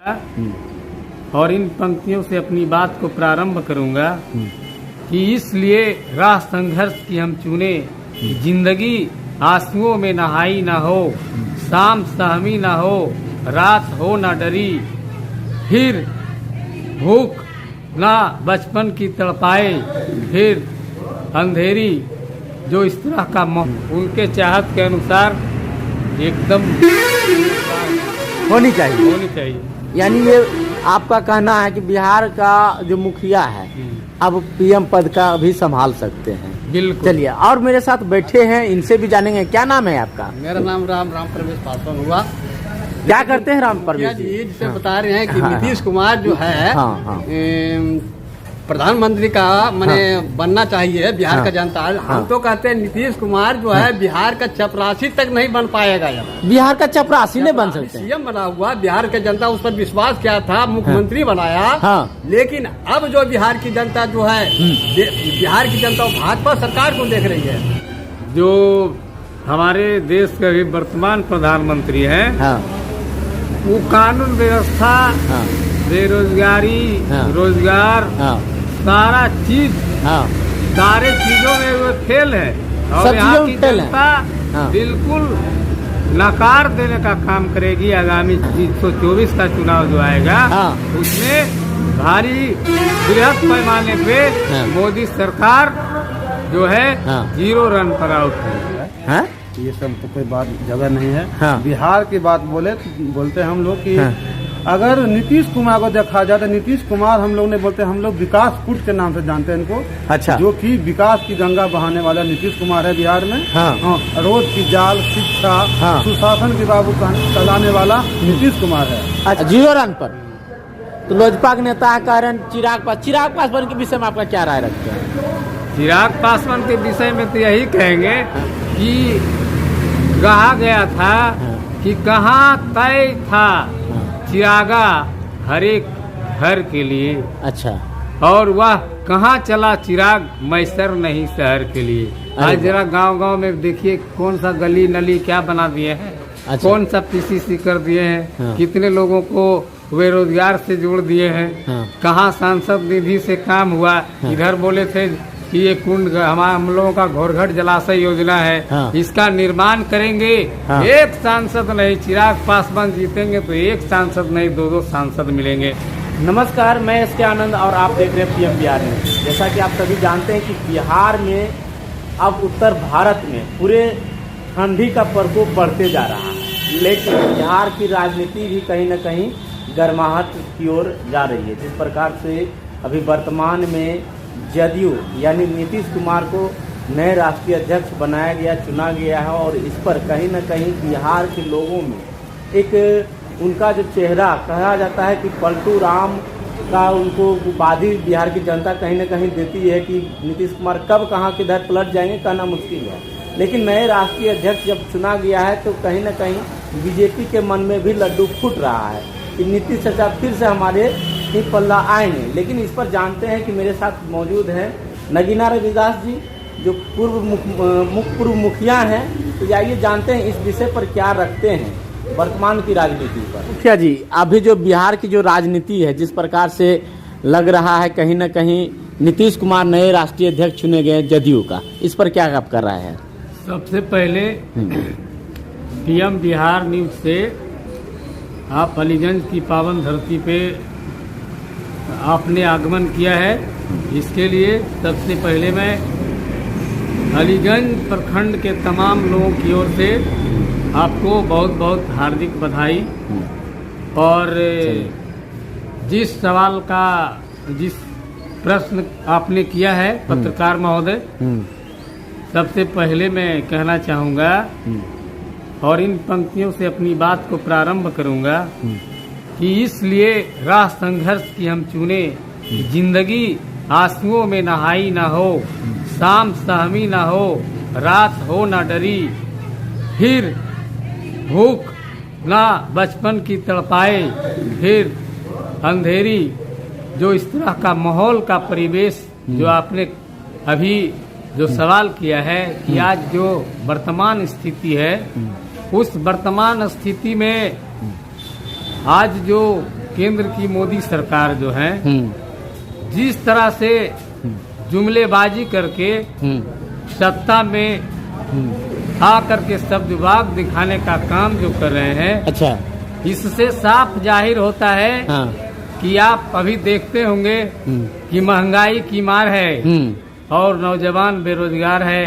और इन पंक्तियों से अपनी बात को प्रारंभ करूंगा कि इसलिए राह संघर्ष की हम चुने, जिंदगी आंसुओं में नहाई न हो, शाम सहमी न हो, रात हो न डरी, फिर भूख ना बचपन की तड़पाए, फिर अंधेरी जो इस तरह का उनके चाहत के अनुसार एकदम होनी चाहिए। यानी ये आपका कहना है कि बिहार का जो मुखिया है अब पीएम पद का भी संभाल सकते हैं। बिल्कुल। चलिए, और मेरे साथ बैठे हैं, इनसे भी जानेंगे। क्या नाम है आपका? मेरा नाम राम प्रवेश पासवान हुआ। क्या करते हैं राम प्रवेश जी? जिसे बता रहे हैं कि नीतीश कुमार जो है प्रधानमंत्री का मैंने बनना चाहिए बिहार का जनता। हम तो कहते हैं नीतीश कुमार जो है बिहार का चपरासी तक नहीं बन पाएगा। बिहार का चपरासी नहीं बन सकते। सीएम बना हुआ, बिहार की जनता उस पर विश्वास किया था, मुख्यमंत्री बनाया। लेकिन अब जो बिहार की जनता जो है, बिहार की जनता भाजपा सरकार को देख रही है। जो हमारे देश के वर्तमान प्रधानमंत्री हैं, वो कानून व्यवस्था, बेरोजगारी, रोजगार, सारा चीज, सारे चीजों में वो फेल है। और यहाँ की जनता बिल्कुल नकार देने का काम करेगी। आगामी 324 का चुनाव जो आएगा उसमें भारी बृहद पैमाने पे मोदी सरकार जो है 0 रन पर आउट है। ये सब तो कोई बात जगह नहीं है। बिहार की बात बोलते हैं हम लोग कि अगर नीतीश कुमार को देखा जाए तो नीतीश कुमार हम लोग ने बोलते हैं, हम लोग विकास कूट के नाम से जानते हैं इनको। अच्छा। जो कि विकास की गंगा बहाने वाला नीतीश कुमार है बिहार में। रोड की जाल, शिक्षा, सुशासन की बाबू चलाने वाला नीतीश कुमार है। अच्छा, 0 रन पर। तो लोजपा के नेता कह रहे हैं चिराग पासवान के विषय में आपका क्या राय रखते हैं? चिराग पासवान के विषय में तो यही कहेंगे कि कहा गया था कि कहाँ तय था चिरागा हर एक घर के लिए। अच्छा। और वह कहाँ चला चिराग मैसर नहीं शहर के लिए। आज जरा गांव में देखिए कौन सा गली नली क्या बना दिए हैं। अच्छा। कौन सा पीसीसी कर दिए हैं। कितने लोगों को बेरोजगार से जोड़ दिए हैं। कहाँ सांसद निधि से काम हुआ। इधर बोले थे कि ये कुंड हम लोगों का घोरघट जलाशय योजना है, इसका निर्माण करेंगे। एक सांसद नहीं, चिराग पासवान जीतेंगे तो एक सांसद नहीं, 2 सांसद मिलेंगे। नमस्कार, मैं एस के आनंद और आप देख रहे हैं पीएम बिहार में। जैसा कि आप सभी जानते हैं कि बिहार में अब उत्तर भारत में पूरे ठंडी का प्रकोप बढ़ते जा रहा है, लेकिन बिहार की राजनीति भी कहीं न कहीं गर्माहट की ओर जा रही है। जिस प्रकार से अभी वर्तमान में जदयू यानी नीतीश कुमार को नए राष्ट्रीय अध्यक्ष बनाया गया, चुना गया है, और इस पर कहीं न कहीं बिहार के लोगों में एक उनका जो चेहरा कहा जाता है कि पलटू राम का उनको उपाधि बिहार की जनता कहीं न कहीं देती है कि नीतीश कुमार कब कहाँ किधर पलट जाएंगे कहना मुश्किल है। लेकिन नए राष्ट्रीय अध्यक्ष जब चुना गया है तो कहीं न कहीं बीजेपी के मन में भी लड्डू फूट रहा है कि नीतीश चाचा फिर से हमारे ही पल्ला आएंगे। लेकिन इस पर जानते हैं कि मेरे साथ मौजूद हैं नगीना रविदास जी, जो पूर्व मुखिया हैं। तो जाइए जानते हैं इस विषय पर क्या रखते हैं वर्तमान की राजनीति पर। मुखिया जी, अभी जो बिहार की जो राजनीति है, जिस प्रकार से लग रहा है कहीं न कहीं नीतीश कुमार नए राष्ट्रीय अध्यक्ष चुने गए जदयू का, इस पर क्या आप कर रहे हैं? सबसे पहले पीएम बिहार न्यूज से आप अलीगंज की पावन धरती पे आपने आगमन किया है, इसके लिए सबसे पहले मैं अलीगंज प्रखंड के तमाम लोगों की ओर से आपको बहुत बहुत हार्दिक बधाई। और जिस सवाल का जिस प्रश्न आपने किया है पत्रकार महोदय, सबसे पहले मैं कहना चाहूँगा और इन पंक्तियों से अपनी बात को प्रारंभ करूँगा कि इसलिए राह संघर्ष की हम चुने, जिंदगी आंसुओं में नहाई न हो, शाम सहमी न हो, रात हो न डरी, फिर भूख ना बचपन की तड़पाए, फिर अंधेरी जो इस तरह का माहौल का परिवेश जो आपने अभी जो सवाल किया है कि आज जो वर्तमान स्थिति है, उस वर्तमान स्थिति में आज जो केंद्र की मोदी सरकार जो है जिस तरह से जुमलेबाजी करके सत्ता में आकर के सब विभाग दिखाने का काम जो कर रहे हैं, अच्छा, इससे साफ जाहिर होता है हाँ, कि आप अभी देखते होंगे कि महंगाई की मार है और नौजवान बेरोजगार है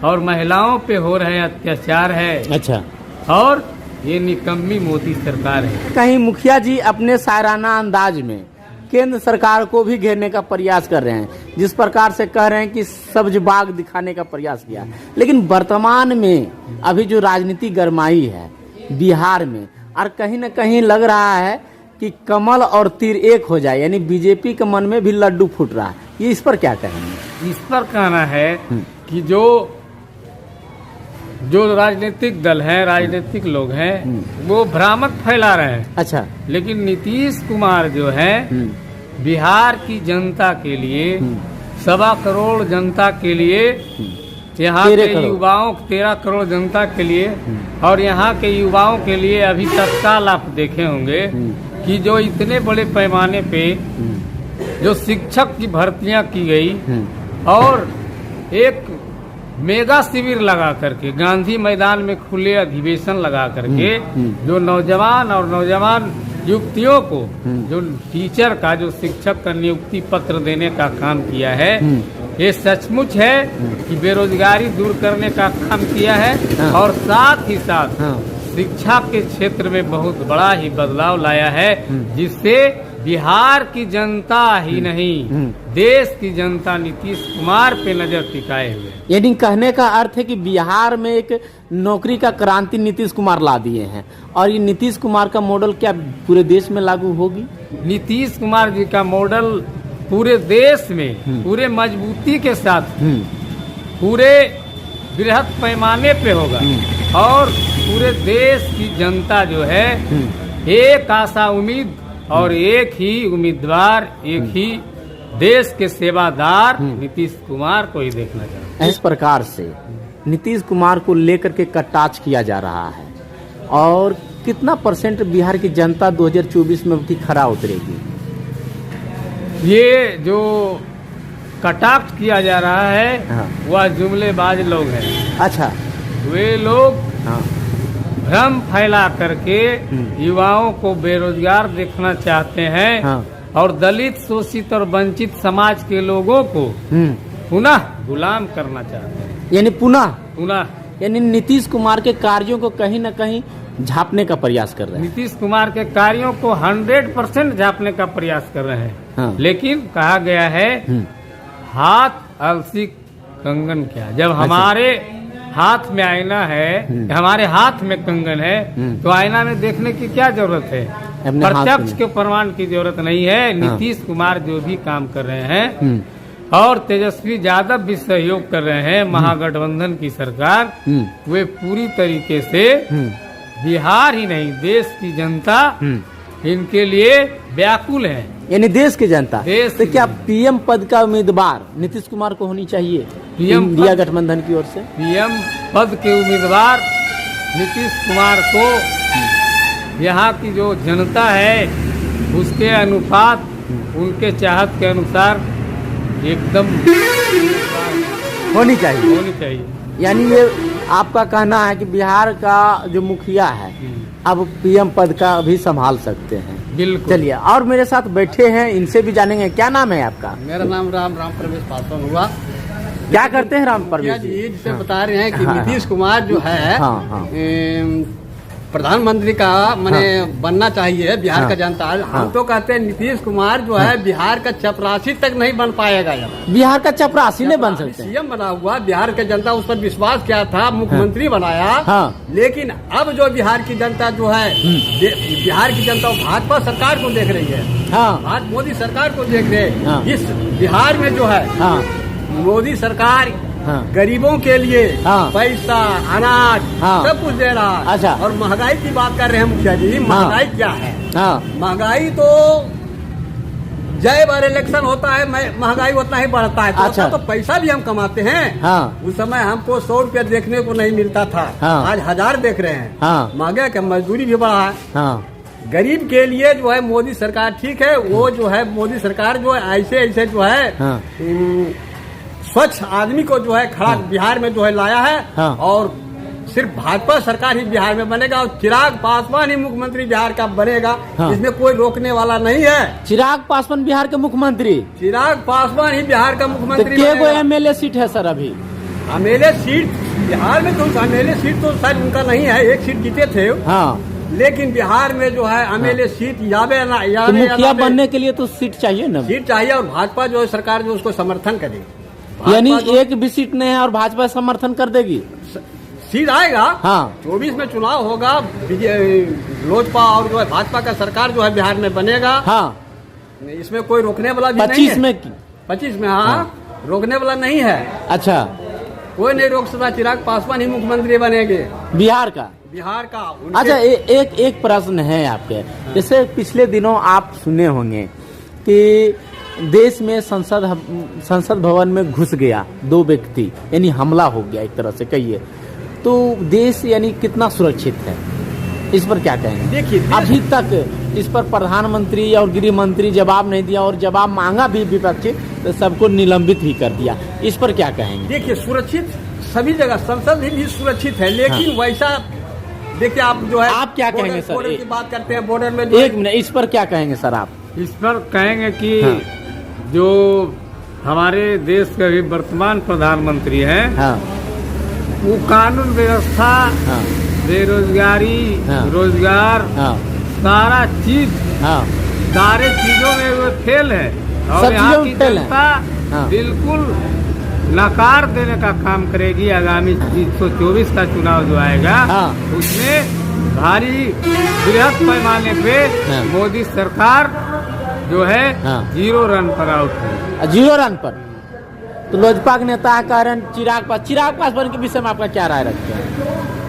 और महिलाओं पे हो रहे अत्याचार है। अच्छा, और ये निकम्मी मोदी सरकार है। कहीं मुखिया जी अपने शायराना अंदाज में केंद्र सरकार को भी घेरने का प्रयास कर रहे हैं, जिस प्रकार से कह रहे हैं कि सब्ज बाग दिखाने का प्रयास किया, लेकिन वर्तमान में अभी जो राजनीति गरमाई है बिहार में, और कहीं न कहीं लग रहा है कि कमल और तीर एक हो जाए, यानी बीजेपी के मन में भी लड्डू फूट रहा है। ये इस पर क्या कहेंगे? इस पर कहना है कि जो राजनीतिक दल हैं, राजनीतिक लोग हैं, वो भ्रामक फैला रहे हैं। अच्छा, लेकिन नीतीश कुमार जो है बिहार की जनता के लिए, 1.25 करोड़ जनता के लिए, यहाँ के युवाओं 13 करोड़ जनता के लिए और यहाँ के युवाओं के लिए अभी तत्काल आप देखे होंगे कि जो इतने बड़े पैमाने पे जो शिक्षक की भर्तियां की गई और एक मेगा शिविर लगा करके गांधी मैदान में खुले अधिवेशन लगा करके जो नौजवान और नौजवान युवतियों को जो टीचर का, जो शिक्षक का नियुक्ति पत्र देने का काम किया है, ये सचमुच है कि बेरोजगारी दूर करने का काम किया है और साथ ही साथ शिक्षा के क्षेत्र में बहुत बड़ा ही बदलाव लाया है, जिससे बिहार की जनता ही नहीं देश की जनता नीतीश कुमार पे नजर टिकाए हुए। यानी कहने का अर्थ है कि बिहार में एक नौकरी का क्रांति नीतीश कुमार ला दिए हैं, और ये नीतीश कुमार का मॉडल क्या पूरे देश में लागू होगी? नीतीश कुमार जी का मॉडल पूरे देश में पूरे मजबूती के साथ पूरे बृहद पैमाने पे होगा और पूरे देश की जनता जो है एक आशा उम्मीद और एक ही उम्मीदवार, एक ही देश के सेवादार नीतीश कुमार को ही देखना चाहते हैं। इस प्रकार से नीतीश कुमार को लेकर के कटाक्ष किया जा रहा है, और कितना % बिहार की जनता 2024 में उनकी खरा उतरेगी? ये जो कटाक्ष किया जा रहा है वह जुमलेबाज लोग हैं। अच्छा, वे लोग भ्रम फैला करके युवाओं को बेरोजगार देखना चाहते हैं और दलित, शोषित और वंचित समाज के लोगों को पुनः गुलाम करना चाहते हैं। यानी पुनः यानी नीतीश कुमार के कार्यों को कहीं न कहीं झापने का प्रयास कर रहे हैं। नीतीश कुमार के कार्यों को 100% झापने का प्रयास कर रहे हैं। लेकिन कहा गया है हाथ अलसी कंगन क्या। जब हमारे हाथ में आईना है, हमारे हाथ में कंगन है, तो आईना में देखने की क्या जरूरत है? प्रत्यक्ष के प्रमाण की जरूरत नहीं है। नीतीश कुमार जो भी काम कर रहे हैं और तेजस्वी यादव भी सहयोग कर रहे हैं, महागठबंधन की सरकार, वे पूरी तरीके से बिहार ही नहीं देश की जनता इनके लिए व्याकुल है। यानी देश की जनता। तो क्या पीएम पद का उम्मीदवार नीतीश कुमार को होनी चाहिए इंडिया गठबंधन की ओर से? पीएम पद के उम्मीदवार नीतीश कुमार को यहाँ की जो जनता है उसके अनुपात, उनके चाहत के अनुसार एकदम होनी चाहिए। यानी ये आपका कहना है कि बिहार का जो मुखिया है अब पीएम पद का भी संभाल सकते हैं। बिल्कुल। चलिए, और मेरे साथ बैठे हैं, इनसे भी जानेंगे। क्या नाम है आपका? मेरा नाम राम प्रवेश पासवान हुआ। क्या करते हैं राम प्रवेश जी? जिसे बता रहे हैं कि नीतीश कुमार जो है प्रधानमंत्री का बनना चाहिए बिहार का जनता। हम तो कहते हैं नीतीश कुमार जो है बिहार का चपरासी तक नहीं बन पाएगा। बिहार का चपरासी नहीं बन सकते। सीएम बना हुआ, बिहार की जनता उस पर विश्वास किया था, मुख्यमंत्री बनाया। लेकिन अब जो बिहार की जनता जो है, बिहार की जनता भाजपा सरकार को देख रही है, मोदी सरकार को देख रहे हैं। इस बिहार में जो है मोदी सरकार गरीबों के लिए पैसा, अनाज सब कुछ दे रहा है। अच्छा। और महंगाई की बात कर रहे हैं मुखिया जी, महंगाई क्या है? महंगाई तो जय बार इलेक्शन होता है महंगाई उतना ही बढ़ता है। अच्छा। तो पैसा भी हम कमाते हैं। उस समय हमको 100 रुपया देखने को नहीं मिलता था, आज 1000 देख रहे हैं। महंगाई का मजदूरी भी बढ़ा है। गरीब के लिए जो है मोदी सरकार ठीक है। वो जो है मोदी सरकार जो है ऐसे ऐसे जो है स्वच्छ आदमी को जो है खड़ा बिहार में जो है लाया है। और सिर्फ भाजपा सरकार ही बिहार में बनेगा और चिराग पासवान ही मुख्यमंत्री बिहार का बनेगा। इसमें कोई रोकने वाला नहीं है। चिराग पासवान बिहार के मुख्यमंत्री, चिराग पासवान ही बिहार का मुख्यमंत्री। तो एमएलए सीट है सर अभी? एमएलए सीट बिहार में तो एमएलए सीट तो शायद उनका नहीं है, एक सीट जीते थे। लेकिन बिहार में जो है एमएलए सीट यावे ना यावे, तो मुखिया बनने के लिए तो सीट चाहिए ना? सीट चाहिए और भाजपा जो है सरकार जो उसको समर्थन करेगी। यानी एक भी सीट नहीं है और भाजपा समर्थन कर देगी? सीट आएगा। 24 में चुनाव होगा, लोजपा और जो है भाजपा का सरकार जो है बिहार में बनेगा। इसमें कोई रोकने वाला भी नहीं है। 25 में रोकने वाला नहीं है। अच्छा, कोई नहीं रोक सकता। चिराग पासवान ही मुख्यमंत्री बनेंगे बिहार का। अच्छा, एक प्रश्न है आपके। जैसे पिछले दिनों आप सुने होंगे कि देश में संसद भवन में घुस गया 2 व्यक्ति, यानी हमला हो गया एक तरह से कहिए, तो देश यानी कितना सुरक्षित है, इस पर क्या कहेंगे? देखिए, अभी तक इस पर प्रधानमंत्री और गृह मंत्री जवाब नहीं दिया और जवाब मांगा भी विपक्ष तो सबको निलंबित ही कर दिया। इस पर क्या कहेंगे? देखिए, सुरक्षित सभी जगह संसद भी सुरक्षित है, लेकिन वैसा देखिए आप जो है आप क्या कहेंगे सर? बॉर्डर की बात करते हैं, बॉर्डर में एक मिनट, इस पर क्या कहेंगे सर आप? इस पर कहेंगे कि जो हमारे देश के अभी वर्तमान प्रधानमंत्री हैं, वो कानून व्यवस्था, बेरोजगारी, रोजगार, सारा चीज, सारे चीजों में वो फेल है। और यहाँ की जनता बिल्कुल नकार देने का काम करेगी। आगामी 124 का चुनाव जो आएगा उसमें भारी बृहद पैमाने पे मोदी सरकार जो है 0 रन पर आउट है। 0 रन पर? तो लोजपा के नेता कह रहे हैं चिराग पासवान के विषय में आपका क्या राय रखते हैं?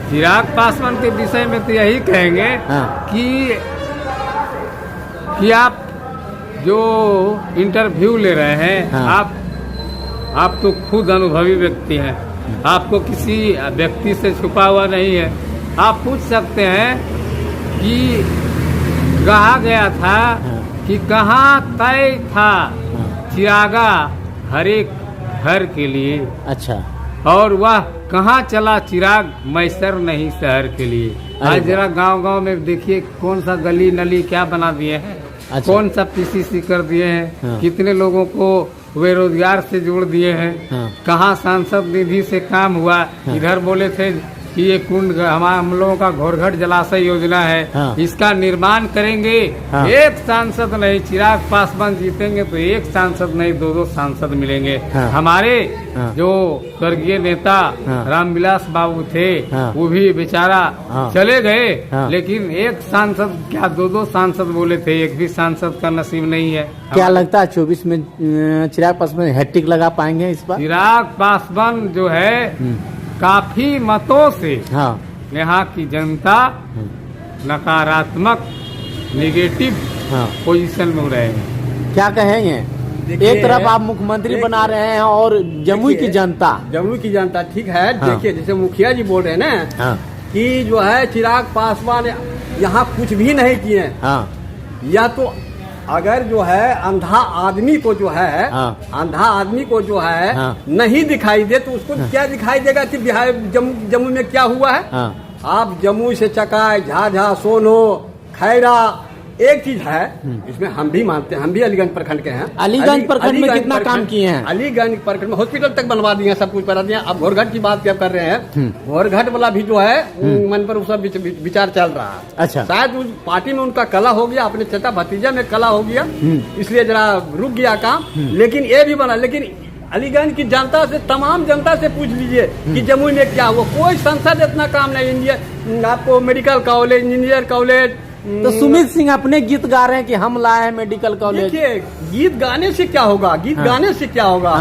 चिराग पासवान के विषय में तो यही कहेंगे कि आप जो इंटरव्यू ले रहे हैं, आप तो खुद अनुभवी व्यक्ति हैं, आपको किसी व्यक्ति से छुपा हुआ नहीं है। आप पूछ सकते हैं कि कहा गया था कि कहाँ तय था चिरागा हर एक घर के लिए। अच्छा, और वह कहाँ चला चिराग मैसर नहीं शहर के लिए। आज जरा गांव-गांव में देखिए कौन सा गली नली क्या बना दिए हैं। अच्छा। कौन सा पीसीसी कर दिए हैं। कितने लोगों को बेरोजगार से जोड़ दिए हैं। कहाँ सांसद निधि से काम हुआ। इधर बोले थे कि ये कुंड हम लोगों का घोरघट जलाशय योजना है, इसका निर्माण करेंगे। एक सांसद नहीं, चिराग पासवान जीतेंगे तो एक सांसद नहीं 2-2 सांसद मिलेंगे। हमारे जो स्वर्गीय नेता रामविलास बाबू थे, वो भी बेचारा चले गए, लेकिन एक सांसद क्या 2-2 सांसद बोले थे, एक भी सांसद का नसीब नहीं है। क्या लगता है 24 में चिराग पासवान हैट्रिक लगा पाएंगे इस बार? चिराग पासवान जो है काफी मतों से यहाँ की जनता नकारात्मक नेगेटिव पोजीशन में रहेंगे। क्या कहेंगे? एक तरफ आप मुख्यमंत्री बना रहे हैं और जमुई की जनता ठीक है। देखिए, जैसे मुखिया जी बोल रहे हैं ना कि जो है चिराग पासवान यहाँ कुछ भी नहीं किए। या तो अगर जो है अंधा आदमी को जो है नहीं दिखाई दे तो उसको क्या दिखाई देगा कि बिहार जम्मू में क्या हुआ है। आप जम्मू से चकाई, झाझा, सोनो, खैरा, एक चीज है इसमें हम भी मानते हैं, हम भी अलीगंज प्रखंड के हैं। अलीगंज प्रखंड में कितना काम किए हैं? अलीगंज प्रखंड में हॉस्पिटल तक बनवा दिए हैं, सब कुछ बना दिया। अब घोरघट की बात क्या कर रहे हैं, घोरघट वाला भी जो है मन पर उसका विचार चल रहा है। अच्छा, शायद उस पार्टी में उनका कला हो गया, अपने चचा भतीजा में कला हो गया, इसलिए जरा रुक गया काम। लेकिन ये भी बना, लेकिन अलीगंज की जनता से, तमाम जनता से पूछ लीजिए कि जमुई में क्या हुआ। कोई संसद इतना काम नहीं। आपको मेडिकल कॉलेज, इंजीनियर कॉलेज। तो सुमित सिंह अपने गीत गा रहे हैं कि हम लाए हैं मेडिकल कॉलेज। देखिए, गीत गाने से क्या होगा, गाने से क्या होगा।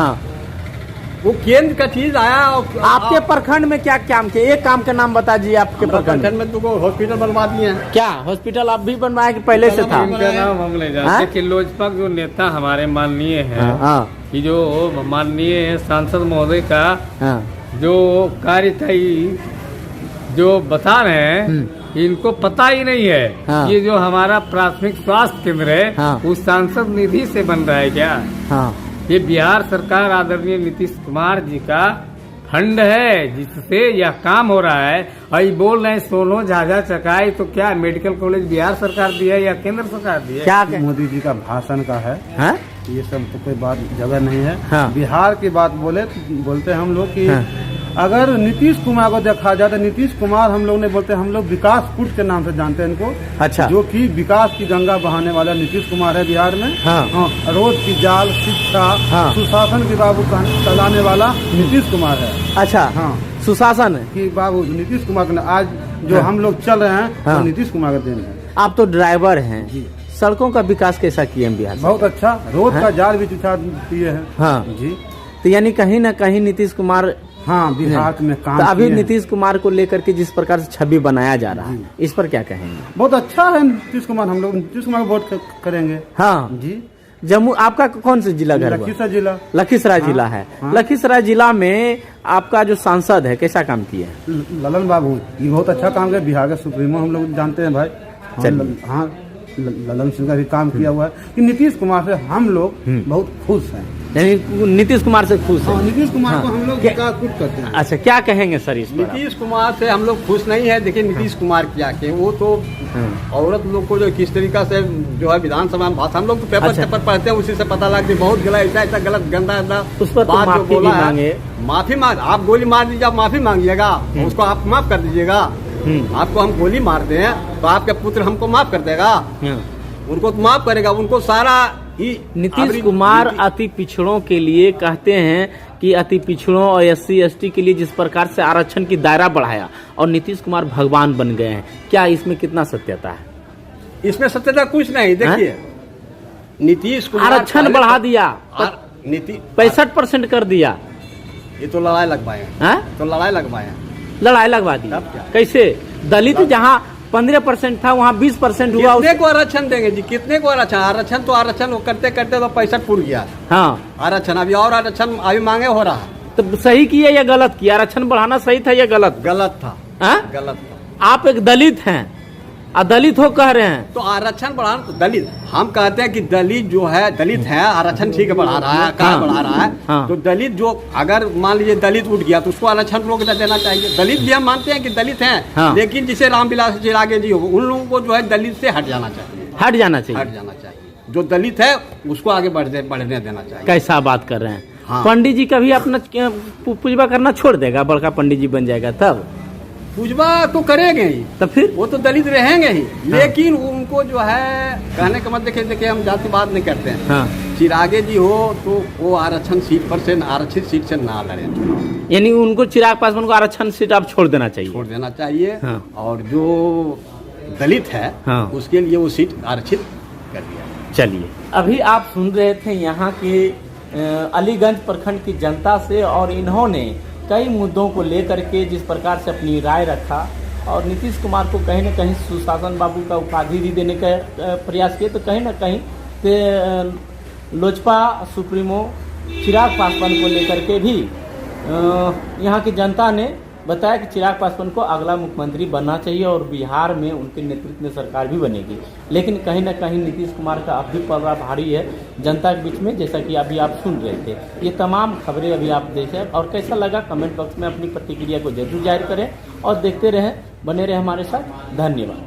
वो केंद्र का चीज आया। और आपके प्रखंड में क्या काम किए? एक काम का नाम बता दीजिए। आपके प्रखंड में तो हॉस्पिटल बनवा दिए हैं। क्या हॉस्पिटल अब भी बनवाए कि पहले से था? इनका नाम हम ले जाते कि लोजपा जो नेता हमारे माननीय है, कि जो माननीय सांसद महोदय का जो कार्यकाई जो बता रहे हैं इनको पता ही नहीं है। हाँ। ये जो हमारा प्राथमिक स्वास्थ्य केंद्र है, हाँ। उस सांसद निधि से बन रहा है क्या? हाँ ये बिहार सरकार आदरणीय नीतीश कुमार जी का फंड है, जिससे यह काम हो रहा है। और ये बोल रहे हैं सोनो झाझा चकाई, तो क्या मेडिकल कॉलेज बिहार सरकार दी है या केंद्र सरकार दी है? क्या मोदी जी का भाषण का है, हाँ? ये सब तो कोई बात जगह नहीं है। हाँ। बिहार की बात बोलते हैं हम लोग कि हाँ। अगर नीतीश कुमार को देखा जाए तो नीतीश कुमार हम लोग ने बोलते हैं, हम लोग विकास कूट के नाम से जानते हैं इनको। अच्छा। जो कि विकास की गंगा बहाने वाला नीतीश कुमार है बिहार में। हाँ। रोड की जाल, शिक्षा, हाँ। सुशासन की बाबू चलाने वाला नीतीश कुमार है। अच्छा। हाँ, सुशासन कि बाबू नीतीश कुमार का आज जो हाँ। हम लोग चल रहे हैं, हाँ। वो नीतीश कुमार का देन है। आप तो ड्राइवर हैं, सड़कों का विकास कैसा किए हैं बिहार? बहुत अच्छा, रोड हाँ? का जाल भी बिछा दिए हैं। हाँ जी। तो यानी कहीं ना कहीं नीतीश कुमार, हाँ, बिहार में काम तो अभी किए हैं। नीतीश कुमार को लेकर के जिस प्रकार से छवि बनाया जा रहा है, इस पर क्या कहेंगे? बहुत अच्छा है नीतीश कुमार, हम लोग नीतीश कुमार को वोट करेंगे। हाँ जी। जम्मू, आपका कौन सा जिला घर हुआ? लखीसराय जिला। लखीसराय हाँ, जिला है। हाँ। लखीसराय जिला में आपका जो सांसद है कैसा काम किया? ललन बाबू ये बहुत अच्छा काम किया, बिहार के सुप्रीमो हम लोग जानते हैं भाई। चलिए। हाँ, ललन सिंह का भी काम किया हुआ है। कि नीतीश कुमार से हम लोग बहुत खुश हैं। यानी नीतीश कुमार से खुश हाँ, है? नीतीश कुमार हाँ। को हम लोग क्या- विकास कूट करते हैं। अच्छा, क्या कहेंगे सर इस पर? नीतीश कुमार से हम लोग खुश नहीं है। देखिए नीतीश कुमार क्या के, वो तो औरत लोग को जो किस तरीका से जो है विधानसभा में भाषण, हम लोग तो पेपर अच्छा। पेपर पढ़ते हैं, उसी से पता लगता है बहुत गलत, ऐसा ऐसा गलत गंदा गंदा उस पर तो बात जो माफी बोला भी है। मांगे। माफी मांग, आप गोली मार दीजिए, आप माफी मांगिएगा, उसको आप माफ कर दीजिएगा। आपको हम गोली मारते हैं तो आपके पुत्र हमको माफ कर देगा, उनको तो माफ करेगा, उनको सारा ही। नीतीश कुमार अति पिछड़ों के लिए कहते हैं कि अति पिछड़ों और SC ST के लिए जिस प्रकार से आरक्षण की दायरा बढ़ाया और नीतीश कुमार भगवान बन गए हैं, क्या इसमें कितना सत्यता है? इसमें सत्यता कुछ नहीं। देखिए नीतीश कुमार आरक्षण बढ़ा दिया, नीति 65% कर दिया। ये तो लड़ाई लगवाए हैं, हाँ? तो लड़ाई लगवाए हैं। लड़ाई लगवा दी। तब क्या? कैसे? दलित जहाँ 15% था वहाँ 20% हुआ। कितने को आरक्षण देंगे जी? कितने को आरक्षण? आरक्षण तो आरक्षण वो करते करते तो 65 पूर गया हाँ, आरक्षण। अभी और आरक्षण अभी मांगे हो रहा है। तो सही किया या गलत किया? आरक्षण बढ़ाना सही था या गलत? गलत था, हाँ? गलत था। आप एक दलित हैं, दलित हो कह रहे हैं तो आरक्षण बढ़ाना तो दलित, हम कहते हैं कि दलित जो है, दलित है, आरक्षण ठीक है बढ़ा रहा है, कहाँ बढ़ा रहा है। हाँ। तो दलित जो अगर मान लीजिए दलित उठ गया तो उसको आरक्षण रोक देना चाहिए। दलित भी हम मानते हैं कि दलित हैं, हाँ। लेकिन जिसे रामविलास चिरागे जी हो, उन लोगों को जो है दलित से हट जाना चाहिए, हट जाना चाहिए। हट जाना चाहिए। जो दलित है उसको आगे बढ़ने देना चाहिए। कैसा बात कर रहे हैं? हाँ। पंडित जी कभी अपना पूजवा करना छोड़ देगा, बड़का पंडित जी बन जाएगा तब? पूजवा तो करेंगे ही, तो फिर वो तो दलित रहेंगे ही, लेकिन उनको जो है कहने का मत, देखिए हम जाति बात नहीं करते हैं। हाँ। चिरागे जी हो तो वो आरक्षण सीट पर से, आरक्षित सीट से ना लड़े, यानी उनको चिराग पासवान को आरक्षण सीट आप छोड़ देना चाहिए। छोड़ देना चाहिए। हाँ। और जो दलित है हाँ। उसके लिए वो सीट आरक्षित कर दिया। चलिए, अभी आप सुन रहे थे यहाँ के अलीगंज प्रखंड की जनता से, और इन्होंने कई मुद्दों को लेकर के जिस प्रकार से अपनी राय रखा और नीतीश कुमार को कहीं न कहीं सुशासन बाबू का उपाधि भी देने का प्रयास किए, तो कहीं न कहीं लोजपा सुप्रीमो चिराग पासवान को लेकर के भी यहाँ की जनता ने बताया कि चिराग पासवान को अगला मुख्यमंत्री बनना चाहिए और बिहार में उनके नेतृत्व में सरकार भी बनेगी। लेकिन कहीं ना कहीं नीतीश कुमार का अब भी पलड़ा भारी है जनता के बीच में, जैसा कि अभी आप सुन रहे थे। ये तमाम खबरें अभी आप देखें, और कैसा लगा कमेंट बॉक्स में अपनी प्रतिक्रिया को जरूर जाहिर करें और देखते रहें, बने रहे हमारे साथ। धन्यवाद।